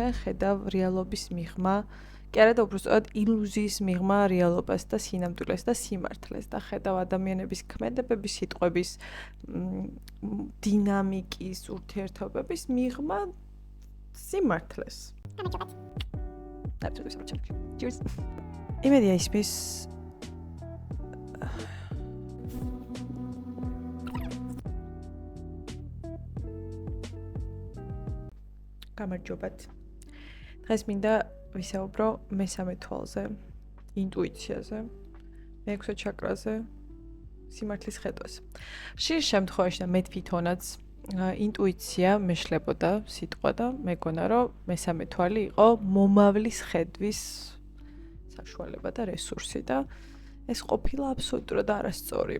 შენ ხედავ რეალობის მიღმა, კი არა და უბრალოდ ილუზიის მიღმა რეალობას და სინამდვილეს და სიმართლეს და ხედავ ადამიანების ქმედებების, სიტყვების, დინამიკის, ურთიერთობების მიღმა სიმართლეს. Cheers. იმედია ისმის გამარჯობათ. დღეს მინდა ვისაუბრო მესამე თვალზე, ინტუიციაზე, მეექვსე ჩაკრაზე, სიმართლის ხედვაზე. ხშირ შემთხვევაში და მე თვითონაც ინტუიცია მეშლებოდა სიტყვა და მეგონა რომ მესამე თვალი იყო მომავლის ხედვის საშუალება და რესურსი და ეს ყოფილა აბსოლუტურად არასწორი.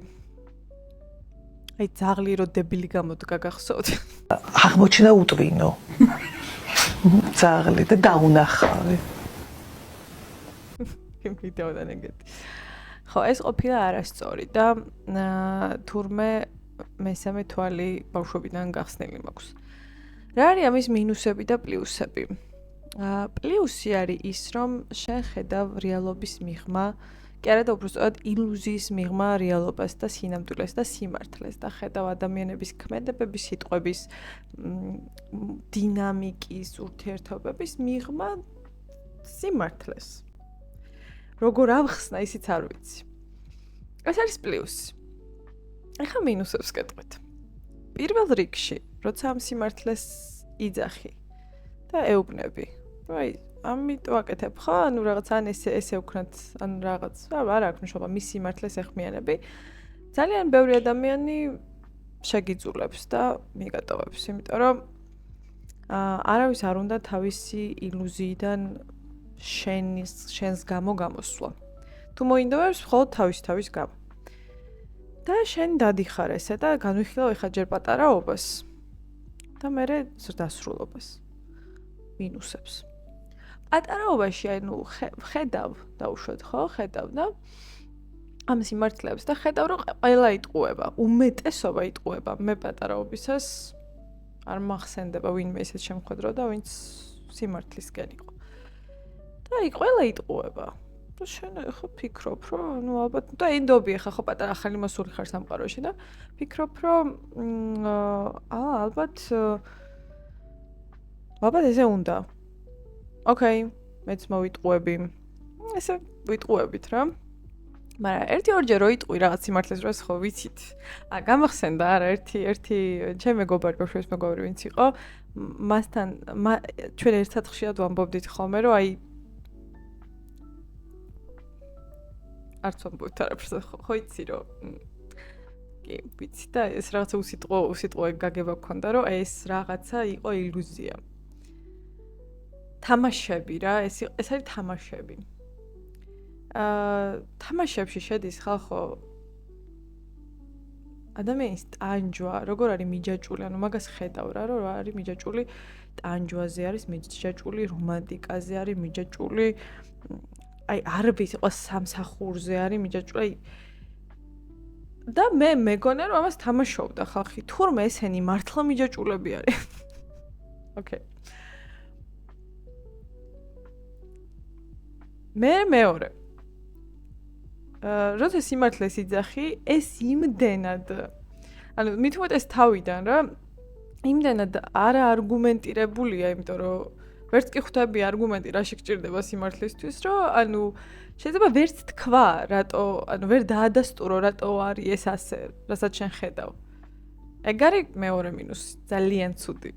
აი ძაღლი რო დებილი გამოდგა გახსოვთ? აღმოჩნდა უტვინო. ძაღლი და დაუნახავი. ვიდეოდან ეგეთი. ხო, ეს ყოფილა არასწორი და თურმე მესამე თვალი ბავშვობიდან გახსნილი მაქვს. რა არის ამის მინუსები და პლუსები? პლუსი არის ის, რომ შენ ხედავ რეალობის მიღმა, კი არა და უბრალოდ ილუზიის მიღმა რეალობას და სინამდვილეს და სიმართლეს და ხედავ ადამიანების ქმედებების, სიტყვების, დინამიკის, ურთიერთობების მიღმა სიმართლეს. როგორ ავხსნა, ისიც არ ვიცი. ეს არის პლუსი. ახლა მინუსებს კეთყვით. პირველ რიგში, როცა ამ სიმართლეს იძახი და ეუბნები, რომ აი ამიტომ აკეთებ ხო, ანუ რაღაც ან ესე ვქნათ, ან რაღაც, არ აქვს მნიშვნელობა, მის სიმართლეს ეხმიანები. ძალიან ბევრი ადამიანი შეგიძულებს და მიგატოვებს, იმიტომ რომ არავის არ უნდა თავისი ილუზიიდან შენს გამო გამოსვლა. თუ მოინდომებს მხოლოდ თავის გამო. და შენ დადიხარ ესე და განვიხილავ ეხა ჯერ პატარაობას და მერე ზრდასრულობას, მინუსებს. პატარაობაში ანუ ხედავ დაუშვათ ხო, ხედავ და ამ სიმართლეებს და ხედავ რომ ყველა იტყუება, უმეტესობა იტყუება. მე პატარაობისას არ მახსენდება ვინმე ისეთ შემხედრო და ვინც სიმართლისკენ იყო. და აი ყველა იტყუება. და შენ ხო ფიქრობ რომ ნუ ალბათ და ინდობი ხა ხო პატარა ახალი მასული ხარ სამყაროში და ფიქრობ რომ ალბათ ესე უნდა. ოკეი, მეც მოვიტყუები. ესე ვიტყუებით რა. მაგრამ ერთი-ორჯერ რო იტყვი რაღაც სიმართლეს დროს ხო ვიცით. გამახსენდა არა ერთი ჩემი მეგობარი, ბავშვობის მეგობარი ვინც იყო, მასთან ჩვენ ერთად ხშირად ვამბობდით ხოლმე რომ აი არც ვამბობთ არაფერს ხო იცი რომ კი ვიცი და ეს რაღაცა უსიტყვო გაგება გქონდა რომ ეს რაღაცა იყო ილუზია. თამაშები რა, ეს არის თამაშები. თამაშებში შედის ხალხო ადამიანის ტანჯვა, როგორ არის მიჯაჭული, ანუ მაგას ხედავ რა, რომ არის მიჯაჭული ტანჯვაზე, არის მიჯაჭული რომანტიკაზე, არის მიჯაჭული აი არბის იყო სამსახურზე არის მიჯაჭული და მე მეგონა რომ ამას თამაშობდა ხალხი. თურმე ესენი მართლა მიჯაჭულები არის. ოკეი. მეორე. როცა სიმართლეს იძახი, ეს იმდენად ანუ მით უმეტეს თავიდან რა იმდენად არა არგუმენტირებულია, იმიტომ რომ ვერც კი ხვდები არგუმენტი რაში გჭირდება სიმართლისთვის, რომ ანუ შეიძლება ვერც თქვა, რატო, ანუ ვერ დაადასტურო, რატო არის ეს ასე, რასაც შენ ხედავ. ეგ არის მეორე მინუსი, ძალიან ცუდი.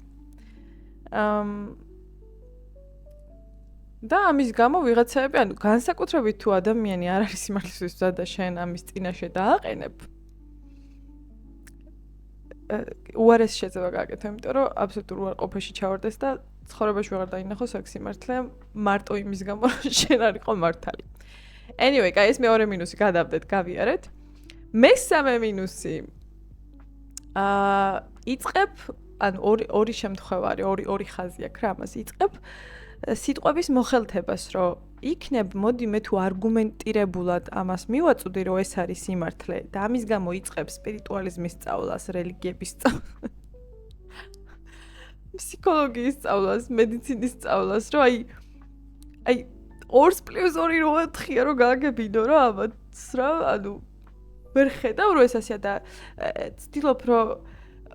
და ამის გამო ვიღაცები, ანუ განსაკუთრებით თუ ადამიანი არ არის სიმართლისთვის და შენ ამის წინაშე დააყენებ, უარეს შეიძლება გააკეთო, იმიტომ რომ აბსოლუტურ უარყოფაში ჩავარდეს და ცხოვრებაში ვეღარ დაინახოს აქ სიმართლე მარტო იმის გამო რომ შენ არ იყო მართალი. Anyway, guys, მეორე მინუსი გადავდეთ, გავიარეთ. მესამე მინუსი იწყებ, ანუ ორი შემთხვევა არის, ორი ხაზი აქვს რა, ამას იწყებ სიტყვების მოხელთებას, რომ იქნებ, მოდი მე თუ არგუმენტირებულად ამას მივაწვდი, რომ ეს არის სიმართლე და ამის გამო იწყებ სპირიტუალიზმის სწავლას, რელიგიების სწავლას. ფსიქოლოგიის სწავლას, მედიცინის სწავლას, რომ აი 2+2 რო 4-ია რომ გააგებინო რა ამას რა, ანუ ვერ ხედავ რომ ეს ასეა და ცდილობ რომ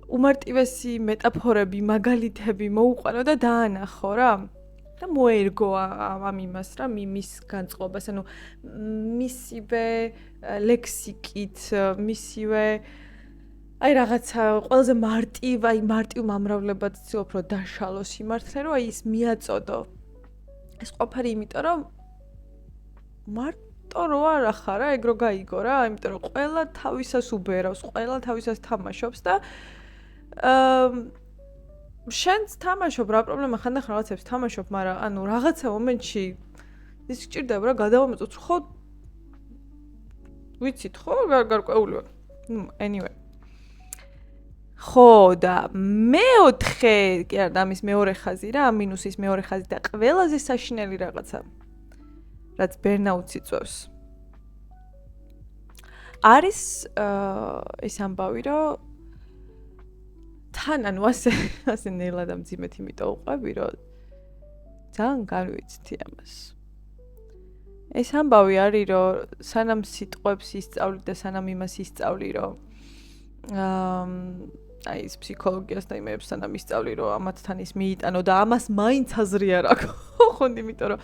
უმარტივესი მეტაფორები, მაგალითები მოუყვანო და დაანახო რა. და მოერგო ამ იმას რა, მის განწყობას, ანუ მისივე ლექსიკით, მისივე აი რაღაცა ყველაზე მარტივ მომრავლებად ცდილობ რომ დაშალო სიმართლე, რომ აი ის მიაწოდო. ეს ყველაფერი იმიტომ რომ მარტო რო არ ახარ რა, ეგ რო გაიგო რა, იმიტომ რომ ყველა თავისას უბერავს, ყველა თავისას თამაშობს და შენც თამაშობ რა პრობლემა ხანდახან რაღაცებს თამაშობ, მაგრამ ანუ რაღაცა მომენტში ის გჭირდება რა გადავამოწოთ ხო ვიცით ხო გარკვეული ვარ. Anyway. ხო და მეოთხე, კი არა, ამის მეორე ხაზი რა, მინუსის მეორე ხაზი და ყველაზე საშინელი რაღაცა, რაც ბერნაუტს იწვევს. არის ეს ამბავი, რომ თან ანუ ასე ნელა და მძიმედ იმიტომ უყვები, რომ ძალიან განვიცდი ამას. ეს ამბავი არის, რომ სანამ სიტყვებს ისწავლი და სანამ იმას ისწავლი, რომ აი ეს ფსიქოლოგიას და იმებს სანამ ისწავლი, რომ ამათთან ის მიიტანო და ამას მაინც აზრი არ აქვს. ხონდ იმიტომ რომ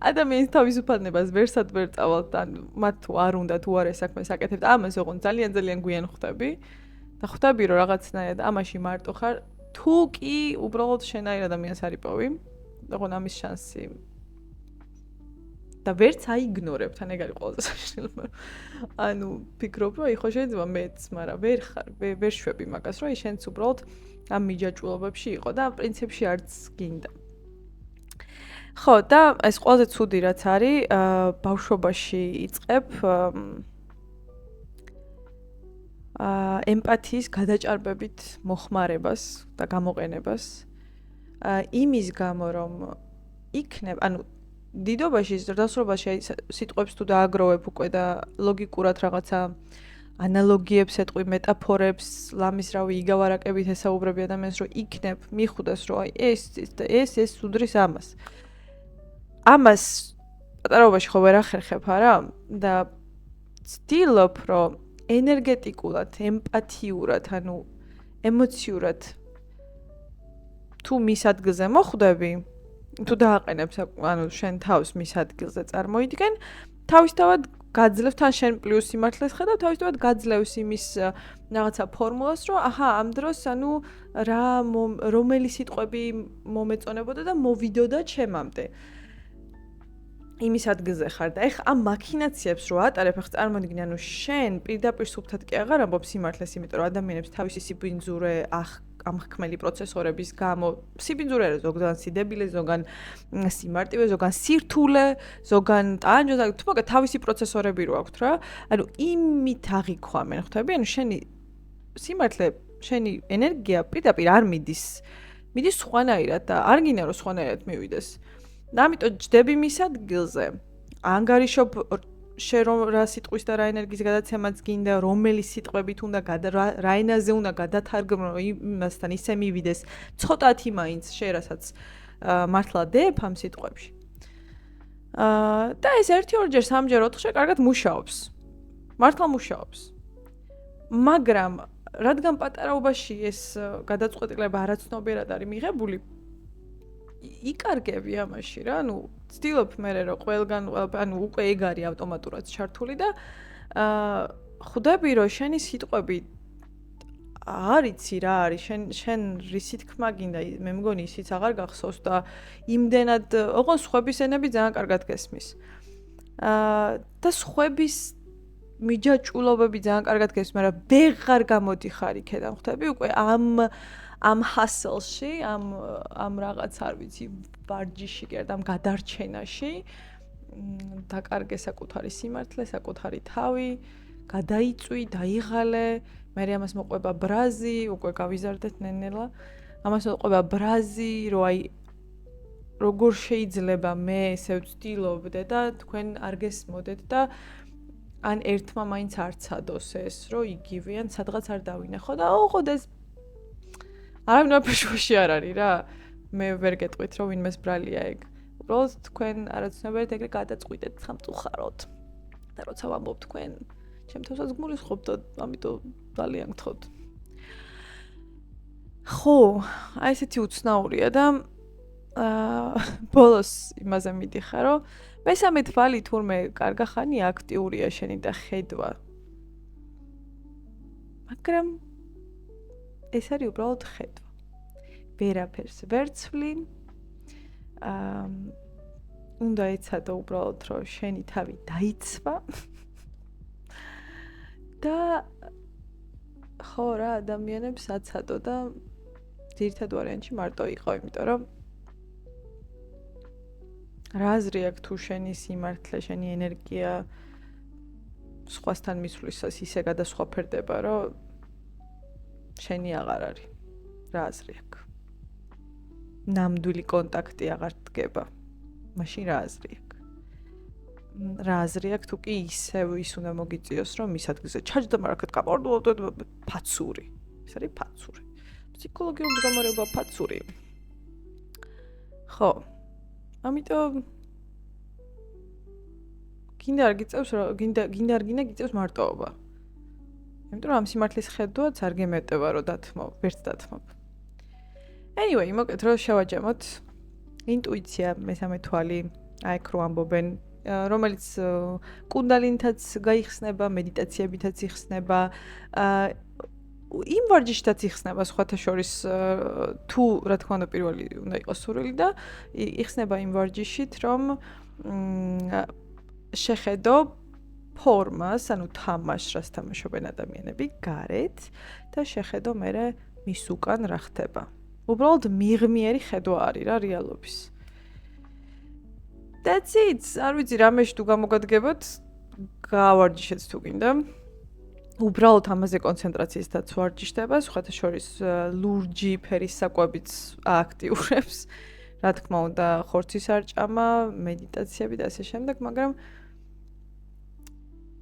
ადამიანის თავისუფლებას ვერსად ვერ წავალთ და მათ თუ არ უნდა თუ არ ესაქმეს აკეთებთ, ამას ოღონდ ძალიან გვიან ხვდები. და ხვდები რომ რაღაცნაირად ამაში მარტო ხარ, თუ კი უბრალოდ შენაირ ადამიანს არ იპოვი, ოღონდ ამის შანსი და ვერც აიგნორებ, თან ეგ არის ყველაზე საშინელი. ანუ ფიქრობ რომ ხო შეიძლება მეც, მაგრამ ვერ ხარ, ვერ შვები მაგას, რომ შენც უბრალოდ ამ მიჯაჭვულობებში იყო და პრინციპში არც გინდა. ხო, და ეს ყველაზე ცუდი რაც არის, ბავშვობაში იწყებ ემპათიის გადაჭარბებით მოხმარებას და გამოყენებას. იმის გამო რომ იქნებ, ანუ დიდობაში, დასრულებაში სიტყვებს თუ დააგროვებ უკვე და ლოგიკურად რაღაცა ანალოგიებს ეტყვი, მეტაფორებს, ლამის რავი იგავარაკებით ესაუბრები ადამიანს, რომ იქნებ, მიხვდეს, რომ აი ეს უდრის ამას. ამას პატარაობაში ხო ვერ ახერხებ არა და ცდილობ, რომ ენერგეტიკულად, ემპათიურად, ანუ ემოციურად თუ მის ადგილზე მოხვდები, თუ დააყენებ, ანუ შენ თავს მის ადგილზე წარმოიდგენ, თავისთავად გაძლევს თან შენ პლუს სიმართლეს ხედავ, თავისთავად გაძლევს იმის რაღაცა ფორმულას, რომ აჰა, ამ დროს ანუ რა რომელი სიტყვები მომეწონებოდა და მოვიდოდა ჩემამდე. იმის ადგილზე ხარ და ეხა ამ მაქინაციებს რო ატარებ, ეხა წარმოიდგინე, ანუ შენ პირდაპირ სუფთად კი აღარ ამბობ სიმართლეს, იმიტომ რომ ადამიანებს თავისი სიბინძურე ამხქმელი პროცესორების გამო სიბინძურე არის ზოგან სიდებილე, ზოგან სიმარტივე, ზოგან სირთულე, ზოგან ტანჯვა, თუ მაგა თავისი პროცესორები რო აქვთ რა. ანუ იმით აღიქვამენ, ხვდები? ანუ შენი სიმართლე, შენი ენერგია პირდაპირ არ მიდის სხვანაირად და არ გინდა რომ სხვანაირად მივიდეს. და ამიტომ ჯდები მის ადგილზე. ანგარიშობ შენ რომ რა სიტყვის და რა ენერგიის გადაცემაც გინდა, რომელი სიტყვებით უნდა რა ენაზე უნდა გადათარგმნო, იმასთან ისე მივიდეს, ცოტათი მაინც შენ რასაც მართლა დებ ამ სიტყვებში. და ეს 1-2-ჯერ, 3-ჯერ, 4-ჯერ კარგად მუშაობს. მართლა მუშაობს. მაგრამ რადგან პატარაობაში ეს გადაწყვეტილება არაცნობიერად არის მიღებული, იკარგები ამაში რა, ანუ ცდილობ მე რომ ყველგან, ანუ უკვე ეგ არის ავტომატურად ჩართული და ხვდები რომ შენი სიტყვები არიცი რა არის, შენ რისი თქმა გინდა, მე მგონი ისიც აღარ გახსოვს და იმდენად, ოღონდ სხვების ენები ძალიან კარგად გესმის. და სხვების მიჯაჭულობები ძალიან კარგად გესმის, მაგრამ ვეღარ გამოდიხარ იქიდან, ხვდები უკვე ამ hustle-ში, ამ რაღაც არ ვიცი, ვარჯიში კი არა, ამ გადარჩენაში დაკარგე საკუთარი სიმართლე, საკუთარი თავი, გადაიწვი, დაიღალე, მე ამას მოყვება ბრაზი, უკვე გავიზარდეთ ნენელა. ამას მოყვება ბრაზი, რომ აი როგორ შეიძლება მე ესე ვცდილობდე და თქვენ არ გესმოდეთ და ან ერთმა მაინც არ ცადოს ეს, რომ იგივე ან სადღაც არ დავინახო და ოღონდ ეს არავინ შუაში არ არის რა. მე ვერ გეტყვით რომ ვინმეს ბრალია ეგ. უბრალოდ თქვენ არაცნობიერად ეგრე გადაწყვიტეთ სამწუხაროდ. და როცა ვამბობ თქვენ, ჩემ თავსაც გმულისხმობ და ამიტომ ძალიან გთხოვთ. ხო, აი ესეთი უცნაურია და ბოლოს იმაზე მიდიხარ, რომ მესამე თვალი თურმე კარგახანი აქტიურია შენი და ხედვა. მაგრამ ეს არის უბრალოდ ხედვა. ვერაფერს ვერ ცვლი. უნდა ეცადო უბრალოდ რომ შენი თავი დაიცვა. და ხო რა ადამიანებს აცადო და ძირითად ვარიანტში მარტო იყავ, იმიტომ რომ რა აზრი აქვს თუ შენი სიმართლე, შენი ენერგია სხვასთან მისვლისას ისე გადასხვაფერდება, რომ შენი აღარ არის. რა აზრი აქვს? ნამდვილი კონტაქტი აღარ დგება. მაშინ რა აზრი აქვს? რა აზრი აქვს თუ კი ისევ ის უნდა მოგიწიოს, რომ მის ადგილზე ჩაჯდა, მაგრამ გაყორდო ფაცური. ეს არის ფაცური. ფსიქოლოგიური მდგომარეობა ფაცური. ხო. ამიტომ გინდა არ გიწევს გინდა არ გინდა გიწევს მარტოობა. იმიტომ რომ ამ სიმართლის ხედვაც არ გემეტება რომ დათმობ, ვერც დათმობ. Anyway, მოკეთ რომ შევაჯამოთ ინტუიცია, მესამე თვალი, აი ეგ რო ამბობენ, რომელიც კუნდალინითაც გაიხსნება, მედიტაციებითაც იხსნება, იმ ვარჯიშთაც იხსნება სხვათა შორის თუ რა თქმა უნდა პირველი უნდა იყოს სურვილი და იხსნება იმ ვარჯიშით რომ შეხედო ფორმას, ანუ თამაშს, რაც თამაშობენ ადამიანები გარეთ და შეხედო მერე მის უკან რა ხდება. უბრალოდ მიღმიერი ხედვა არის რა რეალობის. That's it. არ ვიცი რამეში თუ გამოგადგებოთ, გავარჯიშეთ თუ გინდა. უბრალოდ ამაზე კონცენტრაციის დაც ვარჯიშდება, სხვათა შორის ლურჯი ფერის საკვებიც აქტიურებს. რა თქმა უნდა, ხორცის არჭამა, მედიტაციები და ასე შემდეგ, მაგრამ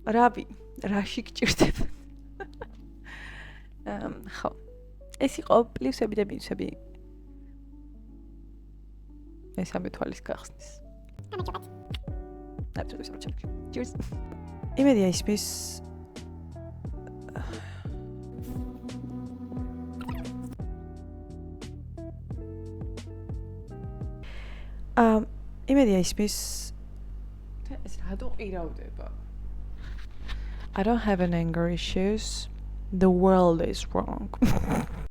რავი, რაში გჭირდება? ხო. ეს იყო პლუსები და მინუსები. მესამე თვალის გახსნის. Cheers. იმედია ისმის იმედია ისმის ეს რატო ყირავდება? I don't have an anger issues. The world is wrong.